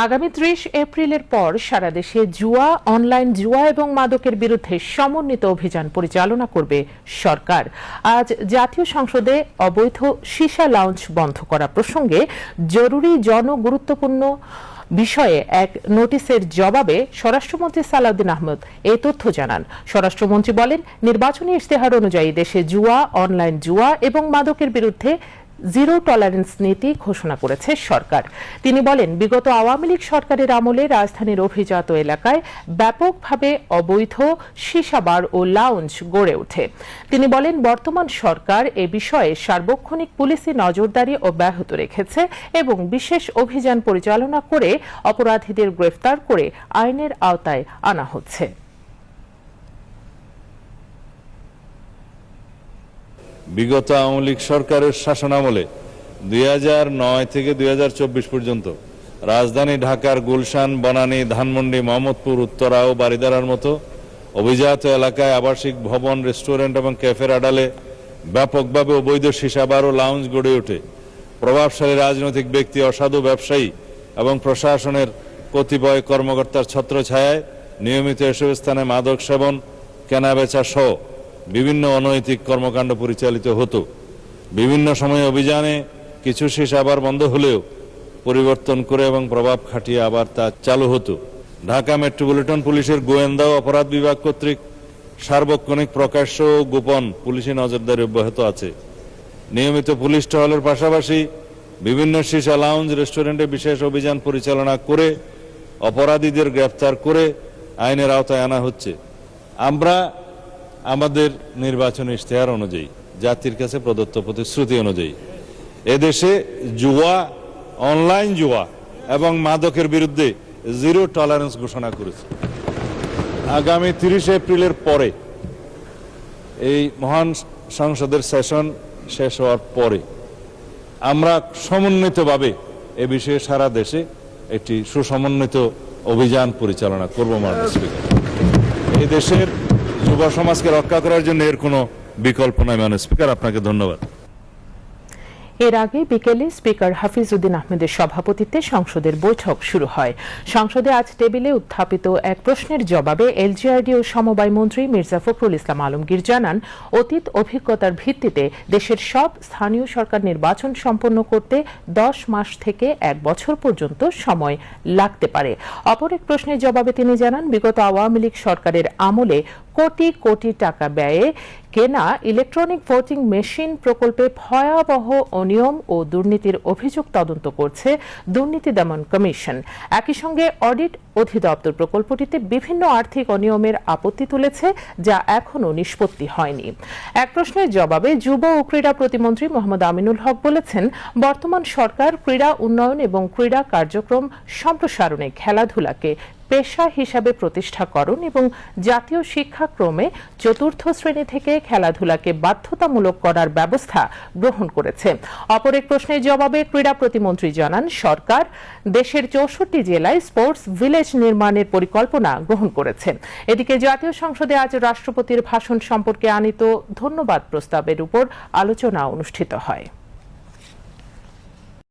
আগামী ৩০ এপ্রিলের পর সারা দেশে জুয়া, অনলাইন জুয়া এবং মাদকের বিরুদ্ধে সমন্বিত অভিযান পরিচালনা করবে সরকার। আজ জাতীয় সংসদে অবৈধ সীসা লাউঞ্জ বন্ধ করা প্রসঙ্গে জরুরি জনগুরুত্বপূর্ণ বিষয়ে এক নোটিশের জবাবে স্বরাষ্ট্রমন্ত্রী সালাউদ্দিন আহমেদ এই তথ্য জানান। স্বরাষ্ট্রমন্ত্রী বলেন, নির্বাচনী ইশতেহার অনুযায়ী দেশে জুয়া, অনলাইন জুয়া এবং মাদকের বিরুদ্ধে জিরো টলারেন্স নীতি ঘোষণা করেছে সরকার। তিনি বলেন, বিগত আওয়ামী লীগ সরকারের আমলে রাজধানীর অভিজাত এলাকায় ব্যাপকভাবে অবৈধ সীসা বার ও লাউঞ্জ গড়ে ওঠে। তিনি বলেন, বর্তমান সরকার এ বিষয়ে সার্বক্ষণিক পুলিশি নজরদারি অব্যাহত রেখেছে এবং বিশেষ অভিযান পরিচালনা করে অপরাধীদের গ্রেফতার করে আইনের আওতায় আনা হচ্ছে। বিগত আওয়ামী লীগ সরকারের শাসনামলে 2009 থেকে 2024 পর্যন্ত রাজধানী ঢাকার গুলশান, বনানী, ধানমন্ডি, মোহাম্মদপুর, উত্তরা ও বারিধারার মতো অভিজাত এলাকায় আবাসিক ভবন, রেস্টুরেন্ট এবং ক্যাফের আড়ালে ব্যাপকভাবে অবৈধ সীসা বার ও লাউঞ্জ গড়ে ওঠে। প্রভাবশালী রাজনৈতিক ব্যক্তি, অসাধু ব্যবসায়ী এবং প্রশাসনের কতিপয় কর্মকর্তার ছত্রছায়ায় নিয়মিত এসব স্থানে মাদক সেবন, কেনাবেচা সহ বিভিন্ন অনৈতিক কর্মকাণ্ড পরিচালিত হতো। বিভিন্ন সময়ে অভিযানে কিছু সীসা বার বন্ধ হলেও পরিবর্তন করে এবং প্রভাব খাটিয়ে আবার তা চালু হতো। ঢাকা মেট্রোপলিটন পুলিশের গোয়েন্দা ও অপরাধ বিভাগ কর্তৃক সার্বক্ষণিক, প্রকাশ্য ও গোপন পুলিশি নজরদারি অব্যাহত আছে। নিয়মিত পুলিশ টহলের পাশাপাশি বিভিন্ন সীসা লাউঞ্জ, রেস্টুরেন্টে বিশেষ অভিযান পরিচালনা করে অপরাধীদের গ্রেফতার করে আইনের আওতায় আনা হচ্ছে। আমরা আমাদের নির্বাচনী ইশতেহার অনুযায়ী, জাতির কাছে প্রদত্ত প্রতিশ্রুতি অনুযায়ী এদেশে জুয়া, অনলাইন জুয়া এবং মাদকের বিরুদ্ধে জিরো টলারেন্স ঘোষণা করেছে। আগামী 30 এপ্রিলের পরে, এই মহান সংসদের সেশন শেষ হওয়ার পরে আমরা সমন্বিতভাবে এ বিষয়ে সারা দেশে একটি সুসমন্বিত অভিযান পরিচালনা করব। মাননীয় স্পিকার, এই দেশের যুব সমাজকে রক্ষা করার জন্য এর কোনো বিকল্প নয়। মাননীয় স্পিকার, আপনাকে ধন্যবাদ। এর আগে বিকেলে স্পিকার হাফিজউদ্দিন আহমেদের সভাপতিত্বে সংসদের বৈঠক শুরু হয়। সংসদে আজ টেবিলে উত্থাপিত এক প্রশ্নের জবাবে এলজিআরডি ও সমবায় মন্ত্রী মির্জা ফখরুল ইসলাম আলমগীর জানান, অতীত অভিজ্ঞতার ভিত্তিতে দেশের সব স্থানীয় সরকার নির্বাচন সম্পন্ন করতে 10 মাস থেকে 1 বছর পর্যন্ত সময় লাগতে পারে। অপর এক প্রশ্নের জবাবে তিনি জানান, বিগত আওয়ামী লীগ সরকারের আমলে কোটি কোটি টাকা ব্যয়ে কেনা ইলেকট্রনিক ভোটিং মেশিন প্রকল্পে ভয়াবহ অনিয়ম ও দুর্নীতির অভিযোগ তদন্ত করছে দুর্নীতি দমন কমিশন। একই সঙ্গে অডিট অধিদপ্তর প্রকল্পটিতে বিভিন্ন আর্থিক অনিয়মের আপত্তি তুলেছে, যা এখনো নিষ্পত্তি হয়নি। এক প্রশ্নের জবাবে যুব ও ক্রীড়া প্রতিমন্ত্রী মোহাম্মদ আমিনুল হক বলেছেন, বর্তমান সরকার ক্রীড়া উন্নয়ন এবং ক্রীড়া কার্যক্রম সম্প্রসারণে খেলাধুলাকে পেশা হিসাবে প্রতিষ্ঠাকরণ এবং জাতীয় শিক্ষাক্রমে 4র্থ শ্রেণী থেকে খেলাধুলাকে বাধ্যতামূলক করার ব্যবস্থা গ্রহণ করেছে। অপর এক প্রশ্নের জবাবে ক্রীড়া প্রতিমন্ত্রী জানান, সরকার দেশের 64 জেলায় স্পোর্টস ভিলেজ নির্মাণের পরিকল্পনা গ্রহণ করেছে। এদিকে জাতীয় সংসদে আজ রাষ্ট্রপতির ভাষণ সম্পর্কে আনীত ধন্যবাদ প্রস্তাবের উপর আলোচনা অনুষ্ঠিত হয়।